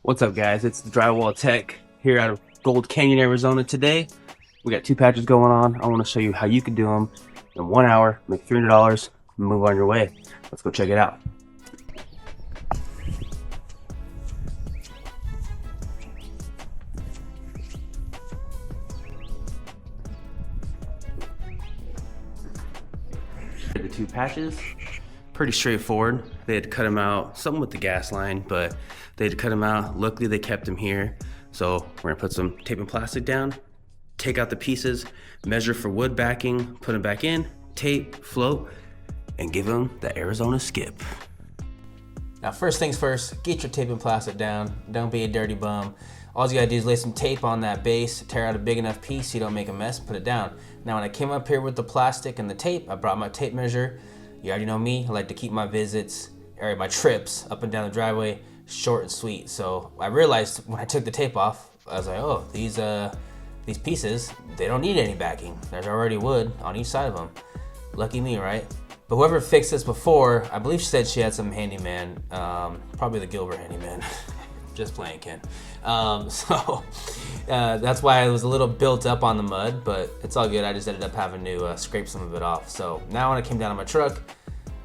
What's up, guys? It's the Drywall Tech here out of Gold Canyon, Arizona. Today, we got two patches going on. I want to show you how you can do them in 1 hour, make $300, and move on your way. Let's go check it out. The two patches, pretty straightforward. They had to cut them out, something with the gas line, but they had to cut them out. Luckily, they kept them here. So we're gonna put some tape and plastic down, take out the pieces, measure for wood backing, put them back in, tape, float, and give them the Arizona skip. Now, first things first, get your tape and plastic down. Don't be a dirty bum. All you gotta do is lay some tape on that base, tear out a big enough piece so you don't make a mess, put it down. Now, when I came up here with the plastic and the tape, I brought my tape measure. You already know me, I like to keep my visits, or my trips up and down the driveway short and sweet. So I realized when I took the tape off, I was like, oh, these pieces, they don't need any backing. There's already wood on each side of them. Lucky me, right? But whoever fixed this before, I believe she said she had some handyman, probably the Gilbert handyman. Just playing, Ken. That's why I was a little built up on the mud, but it's all good. I just ended up having to scrape some of it off. So now when I came down on my truck,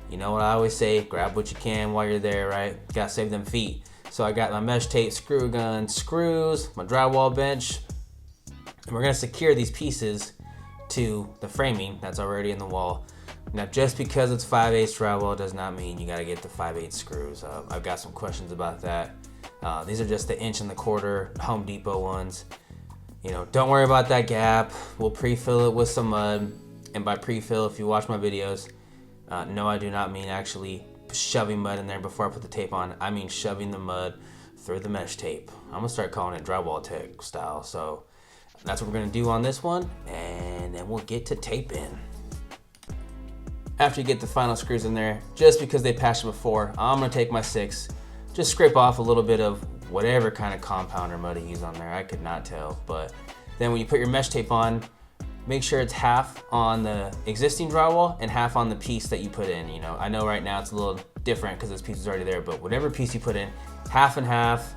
you know what I always say, grab what you can while you're there, right? Gotta save them feet. So I got my mesh tape, screw gun, screws, my drywall bench, and we're gonna secure these pieces to the framing that's already in the wall. Now, just because it's 5/8 drywall does not mean you gotta get the 5/8 screws. I've got some questions about that. These are just the 1¼ Home Depot ones. You know, don't worry about that gap. We'll pre-fill it with some mud. And by pre-fill, if you watch my videos, no, I do not mean actually shoving mud in there before I put the tape on. I mean shoving the mud through the mesh tape. I'm gonna start calling it Drywall Tech style. So that's what we're gonna do on this one, and then we'll get to taping. After you get the final screws in there, just because they patched it before, I'm gonna take my 6, just scrape off a little bit of whatever kind of compound or mud he used on there. I could not tell. But then when you put your mesh tape on, make sure it's half on the existing drywall and half on the piece that you put in. You know, I know right now it's a little different because this piece is already there, but whatever piece you put in, half and half.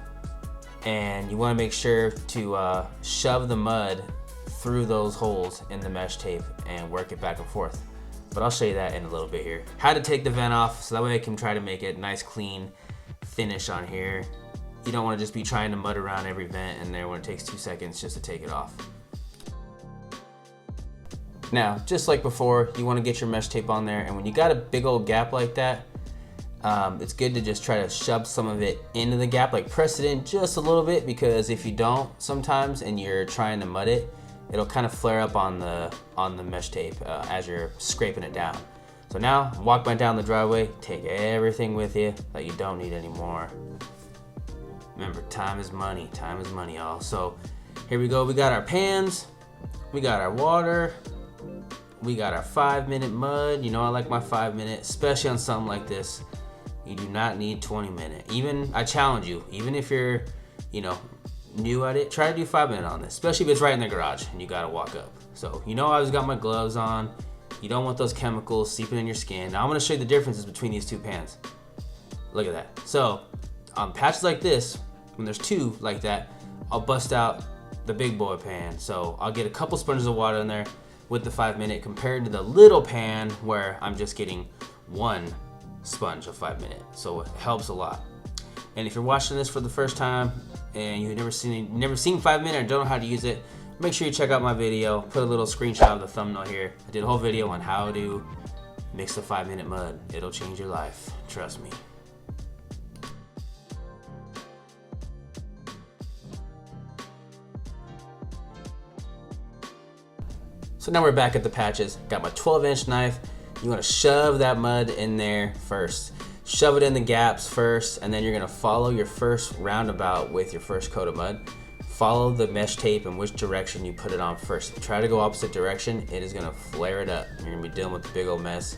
And you want to make sure to shove the mud through those holes in the mesh tape and work it back and forth. But I'll show you that in a little bit here. How to take the vent off so that way I can try to make it nice, clean finish on here. You don't want to just be trying to mud around every vent in there when it takes 2 seconds just to take it off. Now, just like before, you want to get your mesh tape on there, and when you got a big old gap like that, it's good to just try to shove some of it into the gap, like press it in just a little bit, because if you don't sometimes and you're trying to mud it, it'll kind of flare up on the mesh tape as you're scraping it down. So now, walk back down the driveway, take everything with you that you don't need anymore. Remember, time is money, y'all. So here we go, we got our pans, we got our water, we got our 5-minute mud. You know I like my 5 minute, especially on something like this. You do not need 20 minute. Even, I challenge you, even if you're, you know, new at it, try to do 5 minute on this, especially if it's right in the garage and you gotta walk up. So, you know I always got my gloves on. You don't want those chemicals seeping in your skin. Now I'm gonna show you the differences between these two pans. Look at that. So, on patches like this, when there's two like that, I'll bust out the big boy pan. So I'll get a couple sponges of water in there with the 5 minute compared to the little pan where I'm just getting 1 sponge of 5 minute. So it helps a lot. And if you're watching this for the first time and you've never seen 5 minute or don't know how to use it, make sure you check out my video. Put a little screenshot of the thumbnail here. I did a whole video on how to mix the 5 minute mud. It'll change your life, trust me. So now we're back at the patches. Got my 12-inch knife. You want to shove that mud in there first. Shove it in the gaps first, and then you're going to follow your first roundabout with your first coat of mud. Follow the mesh tape and which direction you put it on first. If you try to go opposite direction, it is going to flare it up. You're going to be dealing with a big old mess,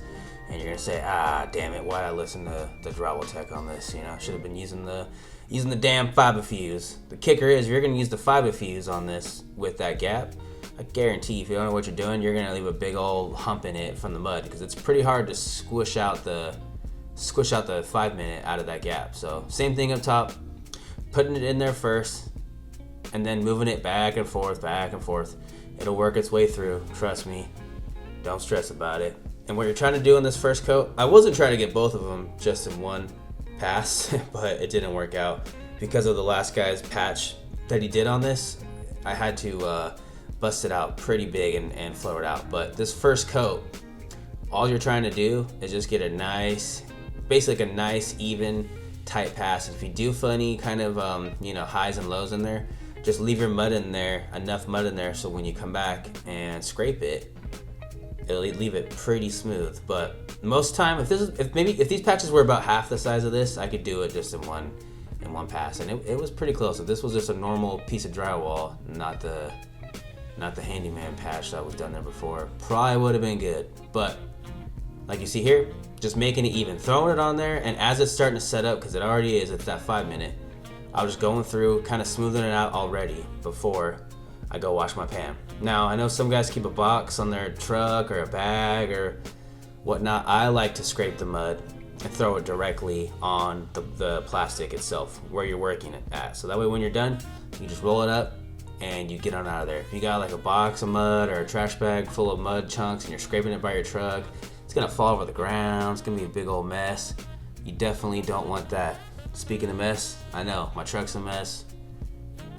and you're going to say, ah, damn it, why did I listen to the Drywall Tech on this? You know, I should have been using the damn fiber fuse. The kicker is you're going to use the fiber fuse on this with that gap. I guarantee if you don't know what you're doing, you're gonna leave a big old hump in it from the mud, because it's pretty hard to squish out the 5 minute out of that gap. So same thing up top, putting it in there first and then moving it back and forth, back and forth. It'll work its way through, trust me. Don't stress about it. And what you're trying to do in this first coat, I wasn't trying to get both of them just in one pass, but it didn't work out. Because of the last guy's patch that he did on this, I had to bust it out pretty big and flow it out. But this first coat, all you're trying to do is just get a nice, basically like a nice, even, tight pass. If you do feel any kind of highs and lows in there, just leave your mud in there, enough mud in there, so when you come back and scrape it, it'll leave it pretty smooth. But most time, if these patches were about half the size of this, I could do it just in one pass, and it was pretty close. If this was just a normal piece of drywall, not the handyman patch that was done there before, probably would have been good. But like you see here, just making it even, throwing it on there, and as it's starting to set up, because it already is, it's that 5 minute, I was just going through, kind of smoothing it out already before I go wash my pan. Now, I know some guys keep a box on their truck or a bag or whatnot. I like to scrape the mud and throw it directly on the plastic itself where you're working it at. So that way when you're done, you just roll it up and you get on out of there. If you got like a box of mud or a trash bag full of mud chunks and you're scraping it by your truck, it's gonna fall over the ground. It's gonna be a big old mess. You definitely don't want that. Speaking of mess, I know my truck's a mess.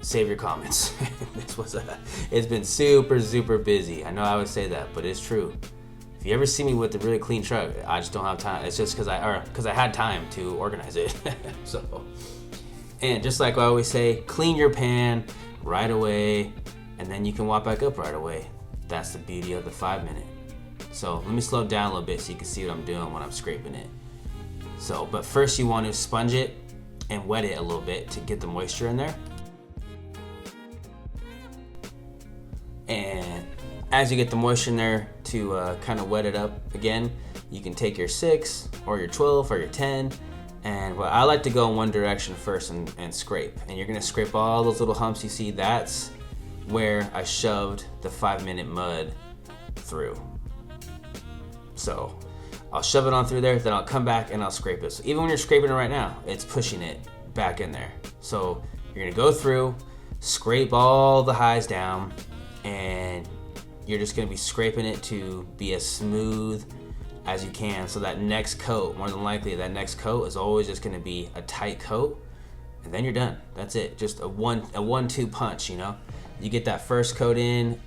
Save your comments. It's been super busy. I know I would say that, but it's true. If you ever see me with a really clean truck, I just don't have time. It's just because I had time to organize it. So, and just like I always say, clean your pan right away, and then you can walk back up right away. That's the beauty of the 5 minute. So let me slow down a little bit so you can see what I'm doing when I'm scraping it. So, but first you want to sponge it and wet it a little bit to get the moisture in there. And as you get the moisture in there to kind of wet it up again, you can take your 6 or your 12 or your 10. And I like to go in one direction first and scrape. And you're gonna scrape all those little humps you see. That's where I shoved the 5 minute mud through. So I'll shove it on through there, then I'll come back and I'll scrape it. So even when you're scraping it right now, it's pushing it back in there. So you're gonna go through, scrape all the highs down, and you're just gonna be scraping it to be as smooth as you can. So that next coat, more than likely, that next coat is always just gonna be a tight coat, and then you're done. That's it, just a 1-2 punch, you know? You get that first coat in,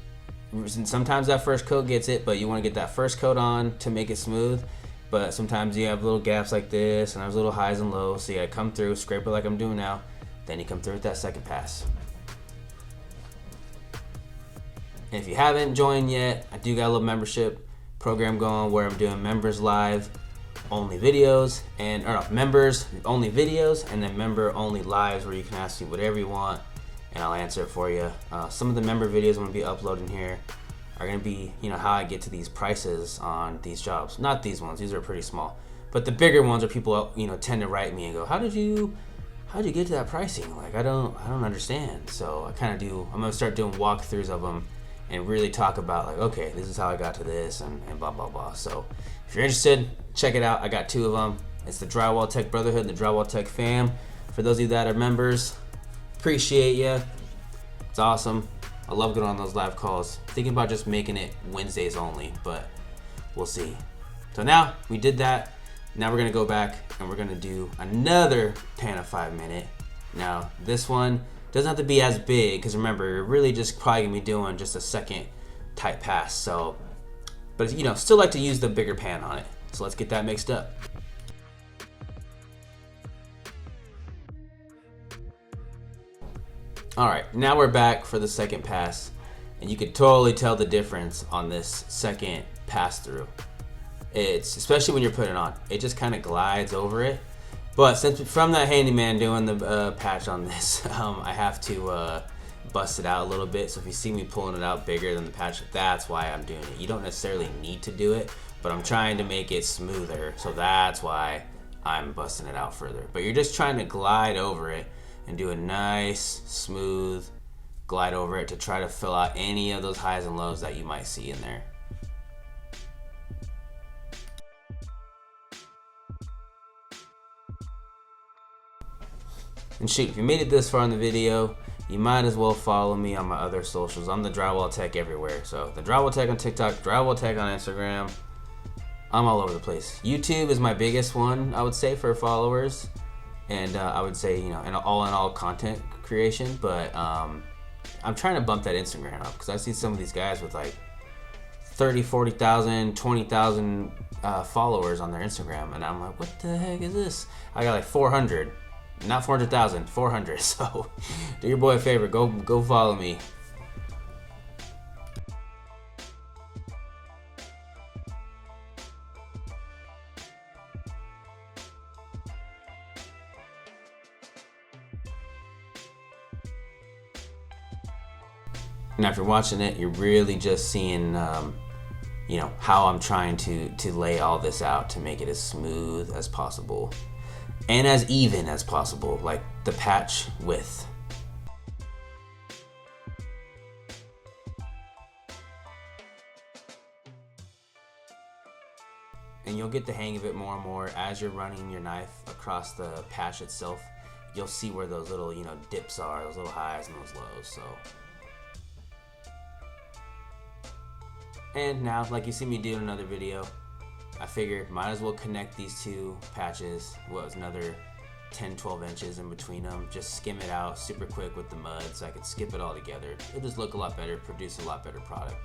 sometimes that first coat gets it, but you wanna get that first coat on to make it smooth. But sometimes you have little gaps like this, and there's little highs and lows, so you gotta come through, scrape it like I'm doing now, then you come through with that second pass. And if you haven't joined yet, I do got a little membership program going where I'm doing members live only videos, and members only videos, and then member only lives where you can ask me whatever you want and I'll answer it for you. Some of the member videos I'm gonna be uploading here are gonna be, how I get to these prices on these jobs. Not these ones, these are pretty small. But the bigger ones are people, tend to write me and go, how'd you get to that pricing? Like, I don't understand. So I'm gonna start doing walkthroughs of them and really talk about like, okay, this is how I got to this and blah, blah, blah. So if you're interested, check it out. I got 2 of them. It's the Drywall Tech Brotherhood and the Drywall Tech Fam. For those of you that are members, appreciate you. It's awesome. I love going on those live calls. Thinking about just making it Wednesdays only, but we'll see. So now we did that. Now we're gonna go back and we're gonna do another pan of 5 minute. Now this one doesn't have to be as big, because remember, you're really just probably gonna be doing just a second tight pass. So, but still like to use the bigger pan on it. So let's get that mixed up. All right, now we're back for the second pass, and you can totally tell the difference on this second pass through. It's, especially when you're putting it on, it just kind of glides over it. But since from that handyman doing the patch on this, I have to bust it out a little bit. So if you see me pulling it out bigger than the patch, that's why I'm doing it. You don't necessarily need to do it, but I'm trying to make it smoother. So that's why I'm busting it out further. But you're just trying to glide over it and do a nice, smooth glide over it to try to fill out any of those highs and lows that you might see in there. And shoot, if you made it this far in the video, you might as well follow me on my other socials. I'm the Drywall Tech everywhere. So the Drywall Tech on TikTok, Drywall Tech on Instagram. I'm all over the place. YouTube is my biggest one, I would say, for followers. And I would say, you know, an all-in-all content creation. But I'm trying to bump that Instagram up because I see some of these guys with like 30, 40,000, 20,000 followers on their Instagram. And I'm like, what the heck is this? I got like 400. Not 400,000, 400. So do your boy a favor, go follow me. Now, if you're watching it, you're really just seeing, you know, how I'm trying to lay all this out to make it as smooth as possible and as even as possible, like the patch width. And you'll get the hang of it more and more as you're running your knife across the patch itself. You'll see where those little, you know, dips are, those little highs and those lows. So. And now, like you see me do in another video, I figured might as well connect these two patches. What was another 10, 12 inches in between them. Just skim it out super quick with the mud so I could skip it all together. It'll just look a lot better, produce a lot better product.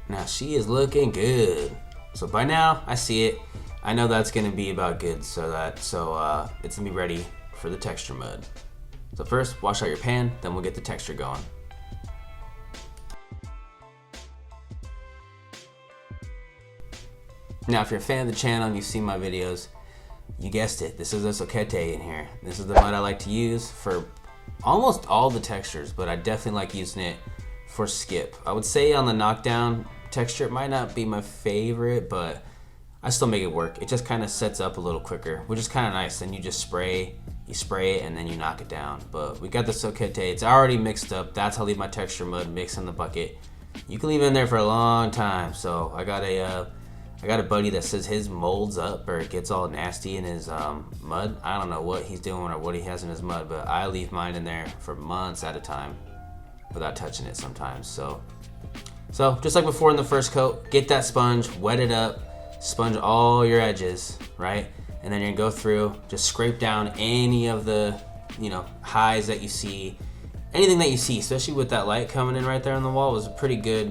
Now she is looking good. So by now I see it. I know that's gonna be about good, so it's gonna be ready for the texture mud. So first, wash out your pan, then we'll get the texture going. Now, if you're a fan of the channel and you've seen my videos, you guessed it, this is a soquete in here. This is the mud I like to use for almost all the textures, but I definitely like using it for skip. I would say on the knockdown texture, it might not be my favorite, but I still make it work. It just kind of sets up a little quicker, which is kind of nice. Then you just spray it and then you knock it down. But we got the soquete, it's already mixed up. That's how I leave my texture mud mixed in the bucket. You can leave it in there for a long time. So I got a buddy that says his molds up or it gets all nasty in his mud. I don't know what he's doing or what he has in his mud, but I leave mine in there for months at a time without touching it sometimes. So just like before in the first coat, get that sponge, wet it up, sponge all your edges, right? And then you're gonna go through, just scrape down any of the, you know, highs that you see, anything that you see, especially with that light coming in right there on the wall was a pretty good,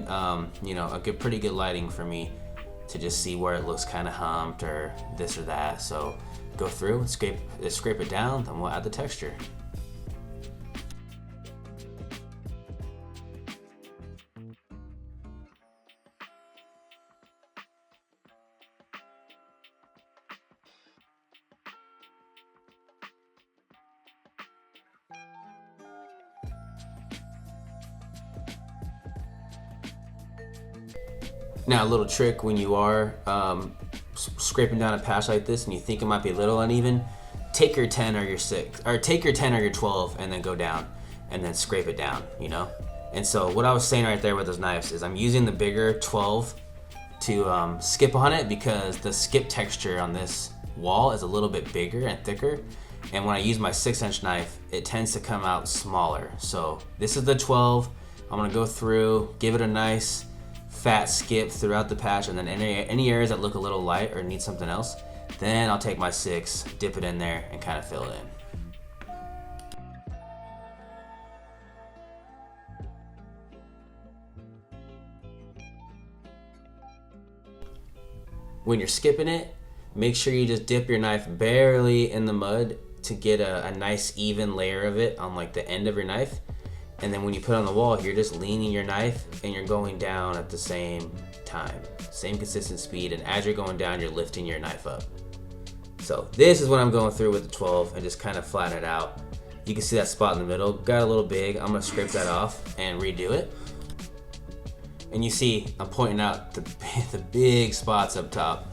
you know, pretty good lighting for me to just see where it looks kind of humped or this or that. So go through, scrape it down, then we'll add the texture. Now, a little trick when you are scraping down a patch like this and you think it might be a little uneven, take your 10 or your 6, or take your 10 or your 12 and then go down and then scrape it down, you know? And so what I was saying right there with those knives is I'm using the bigger 12 to skip on it because the skip texture on this wall is a little bit bigger and thicker. And when I use my 6-inch knife, it tends to come out smaller. So this is the 12. I'm gonna go through, give it a nice fat skip throughout the patch, and then any areas that look a little light or need something else, then I'll take my 6, dip it in there, and kind of fill it in. When you're skipping it, make sure you just dip your knife barely in the mud to get a nice even layer of it on like the end of your knife. And then when you put it on the wall, you're just leaning your knife and you're going down at the same time. Same consistent speed, and as you're going down, you're lifting your knife up. So this is what I'm going through with the 12 and just kind of flatten it out. You can see that spot in the middle, got a little big. I'm gonna scrape that off and redo it. And you see, I'm pointing out the big spots up top.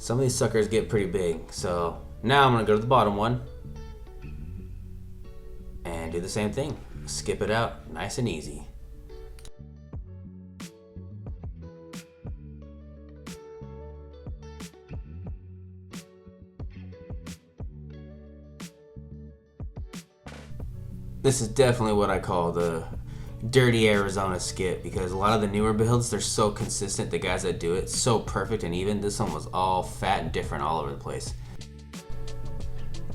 Some of these suckers get pretty big. So now I'm gonna go to the bottom one and do the same thing. Skip it out, nice and easy. This is definitely what I call the dirty Arizona skip, because a lot of the newer builds, they're so consistent. The guys that do it, so perfect and even. This one was all fat and different all over the place.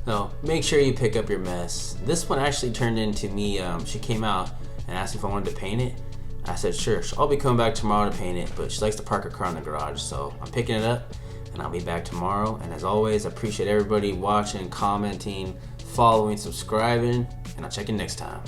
So make sure you pick up your mess. This one actually turned into me. She came out and asked if I wanted to paint it. I said sure. I'll be coming back tomorrow to paint it, but she likes to park her car in the garage, so I'm picking it up and I'll be back tomorrow. And as always, I appreciate everybody watching, commenting, following, subscribing, and I'll check you next time.